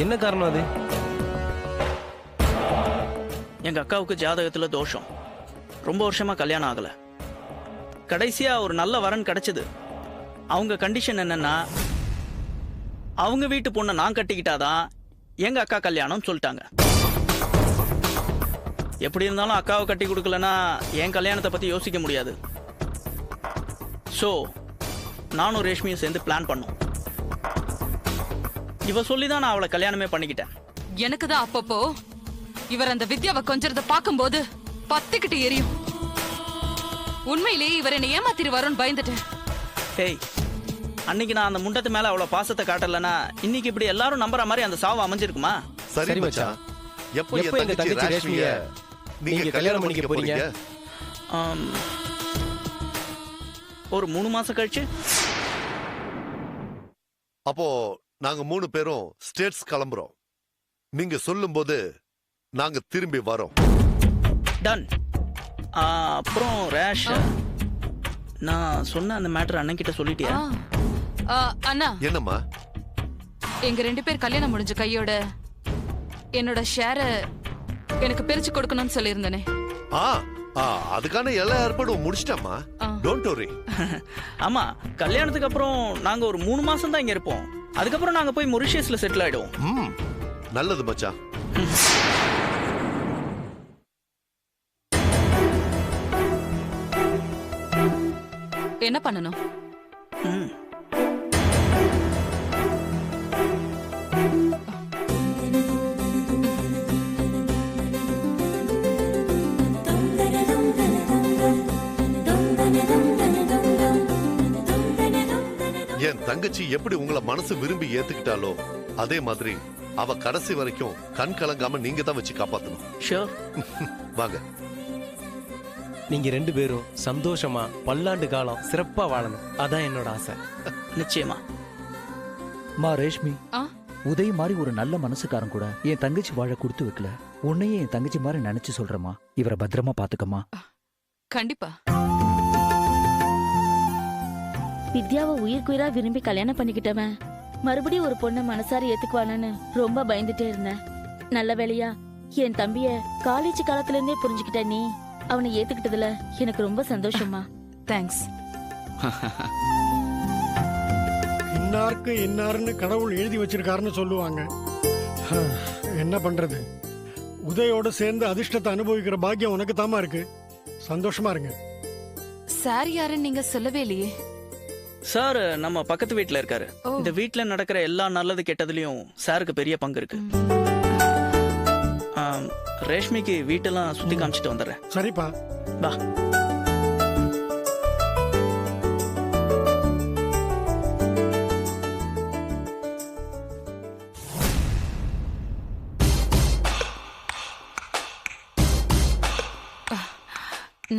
என்ன காரணம் அது? எங்க அக்காவுக்கு ஜாதகத்துல தோஷம். ரொம்ப வருஷமா கல்யாணம் ஆகல. கடைசியா ஒரு நல்ல வரன் கிடைச்சது. அவங்க கண்டிஷன் என்னன்னா, அவங்க வீட்டு பொண்ணை நான் கட்டிக்கிட்டாதான் எங்க அக்கா கல்யாணம் சொல்லிட்டாங்க. எப்படி இருந்தாலும் அக்காவை கட்டி கொடுக்கலன்னா என் கல்யாணத்தை பத்தி யோசிக்க முடியாது. ஸோ நானும் ரேஷ்மியும் சேர்ந்து பிளான் பண்ணோம். இவ சொல்லிதான் நான் அவளை கல்யாணமே பண்ணிக்கிட்டேன். எனக்கு தான் அப்பப்போ இவர் அந்த வித்யாவை கொஞ்சறத பார்க்கும்போது பத்திக்கிட்டு எரியும். உண்மையிலேயே இவர் என்னை ஏமாத்திருவாரோன்னு பயந்துட்டேன். ஹேய், அன்னைக்கு நான் அந்த முண்டத்து மேல அவ்வளவு பாசத்தை காட்டலன்னா இன்னைக்கு இப்படி எல்லாரும் நம்புற மாதிரி அந்த சாவு அமைஞ்சிருக்குமா? சரி மச்சான், எப்போ எங்க தங்கச்சி ரேஷ்மிய நீங்க கல்யாணம் பண்ணிக்க போறீங்க? ஒரு 3 மாசம் கழிச்சு. அப்போ நாங்க 3 பேரும் ஸ்டேட்ஸ் கிளம்புறோம். நீங்க சொல்லும்போது நாங்க திரும்பி வரோம். டன். அப்புறம் ரேஷ், நான் சொன்ன அந்த மேட்டர் அண்ணன் கிட்ட சொல்லிட்டியா? அண்ணா, என்னம்மா? எங்க 2 பேர் கல்யாணம் முடிஞ்ச கையோட என்னோட ஷேர எனக்கு பிரிச்சு கொடுக்கணும்னு சொல்லியிருந்தேனே. அதுக்கான எல்லா ஏற்பாடும் முடிச்சிட்டமா. Don't worry. ஆமா, கல்யாணத்துக்கு அப்புறம் நாங்க ஒரு 3 மாசம் தான் இங்க இருப்போம். அதுக்கப்புறம் நாங்க போய் மொரிஷியஸ்ல செட்டில் ஆயிடுவோம். நல்லது மச்சான். என்ன பண்ணணும்? என் தங்கச்சி எப்படி உங்களை மனசு விரும்பி ஏத்துக்கிட்டாலோ அதே மாதிரி அவ கடைசி வரைக்கும் கண் கலங்காம நீங்க தான் வச்சு காப்பாத்தணும். ஷூர். வாங்க. நீங்க 2 பேரும் சந்தோஷமா பல்லாண்டு காலம் சிறப்பா வாழணும். அதான் என்னோட ஆசை. நிச்சயமா. மா ரேஷ்மி, உதய் மாதிரி ஒரு நல்ல மனசுக்காரன் கூட என் தங்கச்சி வாழ கொடுத்து வைக்கல. உன்னையே என் தங்கச்சி மாதிரி நினைச்சு சொல்றமா. இவரை பத்திரமா பாத்துக்கமா. கண்டிப்பா. வித்யாவை உயிர்க்குயிரா விரும்பி கல்யாணம் பண்ணிக்கிட்டவன் மறுபடியும் ஒரு பொண்ணை மனசார ஏத்துக்குவானு ரொம்ப பயந்துட்டே இருந்தேன். நல்ல வேலையா என் தம்பிய காலேஜ் காலத்துல இருந்தே புரிஞ்சுக்கிட்ட நீ அவனை ஏத்துக்கிட்டதுல எனக்கு ரொம்ப சந்தோஷமா. தேங்க்ஸ். இன்னாருக்கு இன்னாருன்னு கடவுள் எழுதி வச்சிருக்காருன்னு சொல்லுவாங்க. என்ன பண்றது, உதயோட சேர்ந்து அதிர்ஷ்டத்தை அனுபவிக்கிற பாக்கியம் உனக்கு தாமா இருக்கு. சந்தோஷமா இருங்க. சார் யாருன்னு நீங்க சொல்லவே இல்லையே. சார் நம்ம பக்கத்து வீட்டுல இருக்காரு. இந்த வீட்டுல நடக்கிற எல்லா நல்லது கெட்டதுலயும் சாருக்கு பெரிய பங்கு இருக்கு. ரேஷ்மிக்கு வீட்டெல்லாம் சுத்தி காமிச்சிட்டு வந்துடுறேன். சரிப்பா, பா.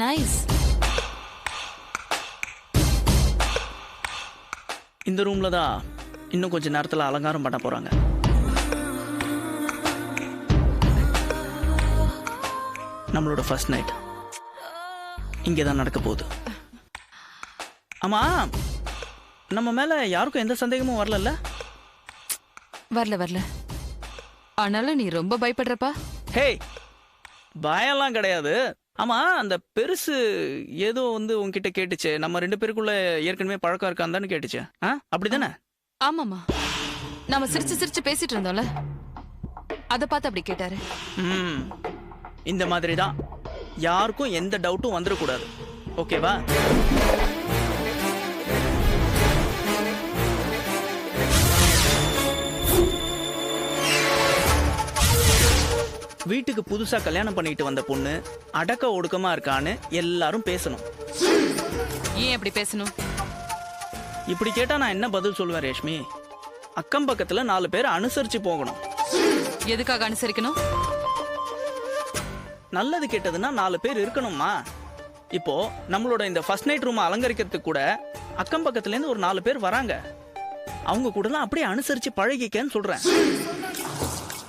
நைஸ். இந்த ரூம்ல தான் இன்னும் கொஞ்ச நேரத்துல அலங்காரம் பண்ண போறாங்க. நம்மளோட ஃபர்ஸ்ட் நைட் இங்கதான் நடக்க போகுது. ஆமா, நம்ம மேல யாருக்கும் எந்த சந்தேகமும் வரல? வரல. ஆனாலும் நீ ரொம்ப பயப்படுறப்பா. ஹே, பயம்லாம் கிடையாது. ஆமா, அந்த பெருசு ஏதோ உன்கிட்ட கேட்டுச்சு, நம்ம 2 பேருக்குள்ள ஏற்கனவே பழக்கம் இருக்கான்னு கேட்டுச்சு. அப்படிதானே? ஆமாமா, நாம சிரிச்சு பேசிட்டு இருந்தோம்ல, அத பார்த்து அப்படி கேட்டாரு. இந்த மாதிரி தான் யாருக்கும் எந்த டவுட்டும் வந்துடக்கூடாது. ஓகேவா? வீட்டுக்கு புதுசா கல்யாணம் பண்ணிட்டு வந்த பொண்ணு அடக்க ஒடுக்கமா இருக்கான்னு எல்லாரும் பேசணும். ஏன் அப்படி பேசணும்? இப்படி கேட்டா நான் என்ன பதில் சொல்லுவேன் ரேஷ்மி? அக்கம் பக்கத்துல 4 பேர் அனுசரிச்சு போகணும். எதுக்காக அனுசரிக்கணும்? நல்லது கெட்டதுன்னா 4 பேர் இருக்கணுமா? இப்போ நம்மளோட இந்த ஃபர்ஸ்ட் நைட் ரூம் அலங்கரிக்கிறதுக்கு கூட அக்கம் பக்கத்துல இருந்து ஒரு 4 பேர் வராங்க. அவங்க கூடலாம் அப்படியே அனுசரிச்சு பழகிக்கன்னு சொல்றேன்.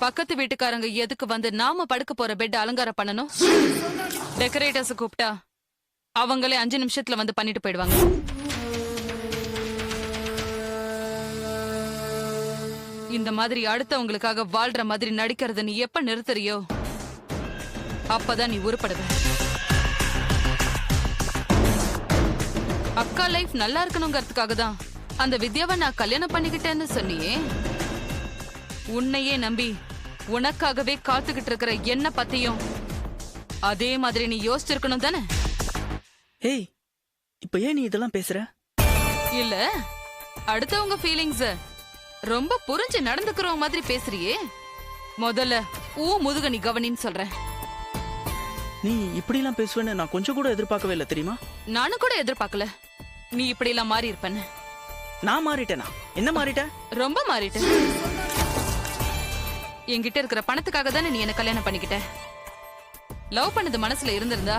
பக்கத்து வீட்டுக்காரங்க எதுக்கு வந்து நாம படுக்க போற பெட் அலங்காரம் பண்ணணும்? டெக்கரேட்டர்ஸ் கூப்பிட்டா அவங்களே 5 நிமிஷத்துல வந்து பண்ணிட்டு போயிடுவாங்க. இந்த மாதிரி அடுத்தவங்களுக்காக வாழ்ற மாதிரி நடிக்கிறத நீ எப்ப நிறுத்துறியோ அப்பதான் நீ உருப்படுவ. அக்கா லைஃப் நல்லா இருக்கணுங்கிறதுக்காக தான் அந்த வித்யாவை நான் கல்யாணம் பண்ணிக்கிட்டேன்னு சொன்னியே. உன்னையே நம்பி உனக்காகவே காத்துக்கிட்டு இருக்கிற என்ன பத்தியும் அதே மாதிரி நீ யோசிச்சிருக்கணும் தானே? ஏய், இப்ப ஏன் நீ இதெல்லாம் பேசுற? இல்ல, அடுத்தவங்க ஃபீலிங்ஸ் ரொம்ப புரிஞ்சு நடந்துக்கிறவங்க மாதிரி பேசுறியே. முதல்ல முதுக நீ கவனின்னு சொல்றேன். நீ இப்படி எல்லாம் பேசுவேன்னு நான் கொஞ்சம் கூட எதிர்பார்க்கவே இல்லை தெரியுமா? நானும் கூட எதிர்பார்க்கல நீ இப்படி எல்லாம் மாறி இருப்பேன்னு. நான் மாறிட்டேனா? என்ன மாறிட்டேன்? ரொம்ப மாறிட்டேன். என்கிட்ட இருக்கிற பணத்துக்காக தானே நீ என்ன கல்யாணம் பண்ணிக்கிட்ட. லவ் பண்ணது மனசுல இருந்திருந்தா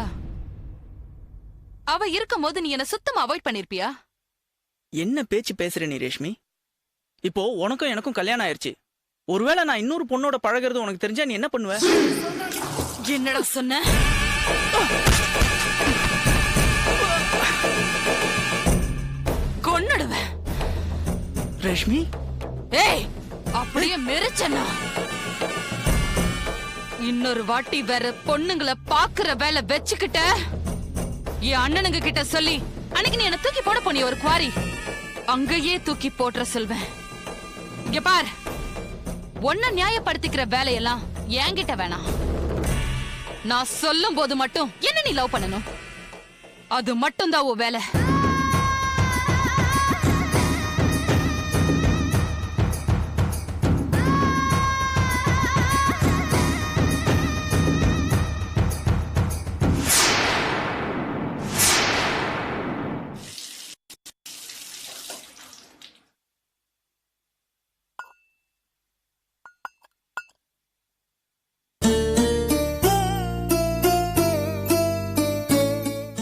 அவ இருக்கும் போது நீ என்ன சுத்தமா அவாய்ட் பண்ணிருப்பியா? என்ன பேச்சு பேசுற நீ ரேஷ்மி? இப்போ உனக்கும் எனக்கும் கல்யாணம் ஆயிருச்சு. ஒருவேளை நான் இன்னொரு பொண்ணோட பழகிறது உனக்கு தெரிஞ்சா நீ என்ன பண்ணுவ? என்னடா சொன்ன? கொன்னுடுவேன். ரேஷ்மி, ஏய், அப்படியே மெரிச்சனா இன்னொரு வாட்டி வேற பொண்ணுங்களை பாக்குற வேலை வச்சுக்கிட்ட என் அண்ணனுங்க கிட்ட சொல்லி அன்னைக்கு நீ என்ன தூக்கி போட போனிய ஒரு குவாரி அங்கேயே தூக்கி போட்டுற சொல்வேன். இங்க பார், ஒன்ன நியாயப்படுத்திக்கிற வேலையெல்லாம் என்கிட்ட வேணாம். நான் சொல்லும் போது மட்டும் என்ன நீ லவ் பண்ணணும், அது மட்டும் தான் உன் வேலை.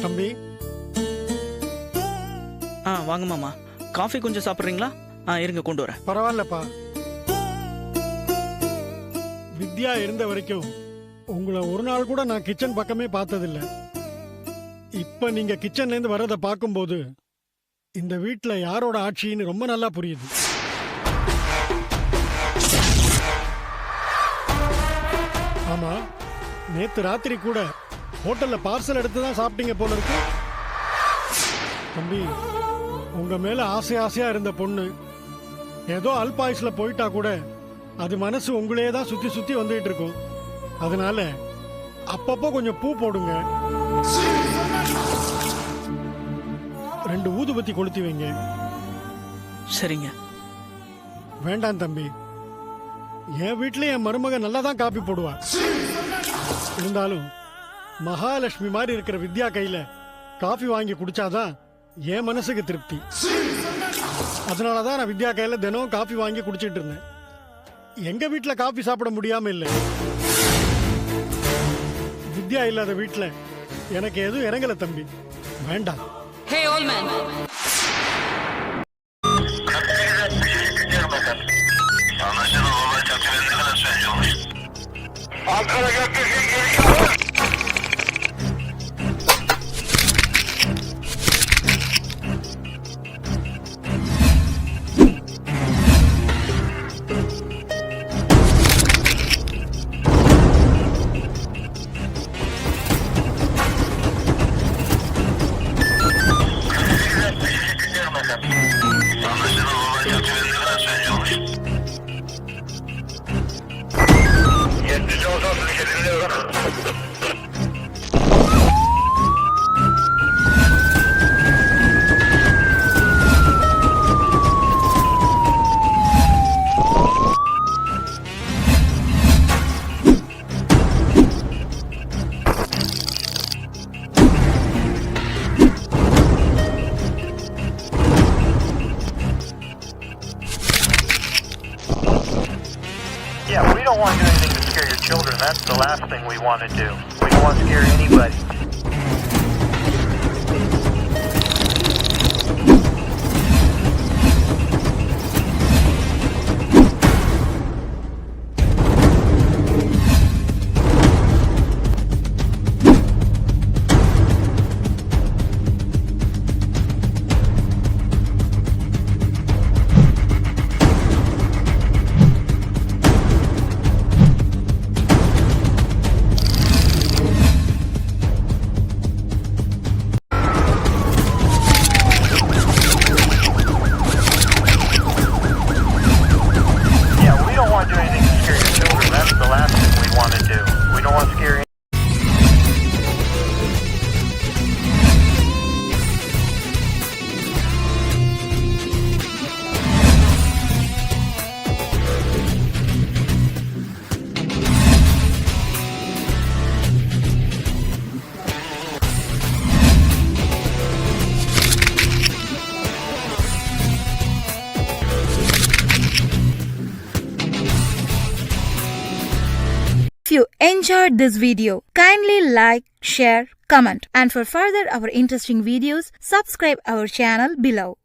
தம்பி, வாங்க மாமா. காஃபி கொஞ்சம் சாப்பிடுறீங்களா? இருங்க கொண்டு வரேன். பரவாயில்லப்பா. வித்யா இருந்த வரைக்கும் உங்களை ஒரு நாள் கூட நான் கிச்சன் பக்கமே பார்த்ததில்ல. இப்ப நீங்க கிச்சன்ல இருந்து வர்றதை பார்க்கும்போது இந்த வீட்டுல யாரோட ஆட்சின்னு ரொம்ப நல்லா புரியுது. ஆமா, நேத்து ராத்திரி கூட ஹோட்டல்ல பார்சல் எடுத்து தான் சாப்பிட்டீங்க போல இருக்கு. தம்பி, உங்க மேல ஆசை ஆசையா இருந்த பொண்ணு ஏதோ அல்பாயுஸ்ல போயிட்டா கூட அது மனசு உங்களே தான் சுத்தி சுத்தி வந்துட்டு இருக்கும். அதனால அப்பப்போ கொஞ்சம் பூ போடுங்க, 2 ஊதுபத்தி கொளுத்தி வைங்க. சரிங்க. வேண்டாம் தம்பி, என் வீட்ல என் மருமக நல்லா தான் காப்பி போடுவா. இருந்தாலும் மகாலட்சுமி மாதிரி இருக்கிற வித்யா கையில காஃபி வாங்கி குடிச்சாதான் என் மனசுக்கு திருப்தி. அதனாலதான் நான் வித்யா கையில தினம் காஃபி வாங்கி குடிச்சிட்டு இருந்தேன். எங்க வீட்டுல காஃபி சாப்பிட முடியாம இல்லை. வித்யா இல்லாத வீட்டுல எனக்கு எதுவும் இறங்கல தம்பி, வேண்டாம். Hey old man. Yeah, we don't want to do anything to scare your children. That's the last thing we want to do. We don't want to scare anybody. don't want to scare any. If you enjoyed this video, kindly like, share, comment, and for further our interesting videos, subscribe our channel below.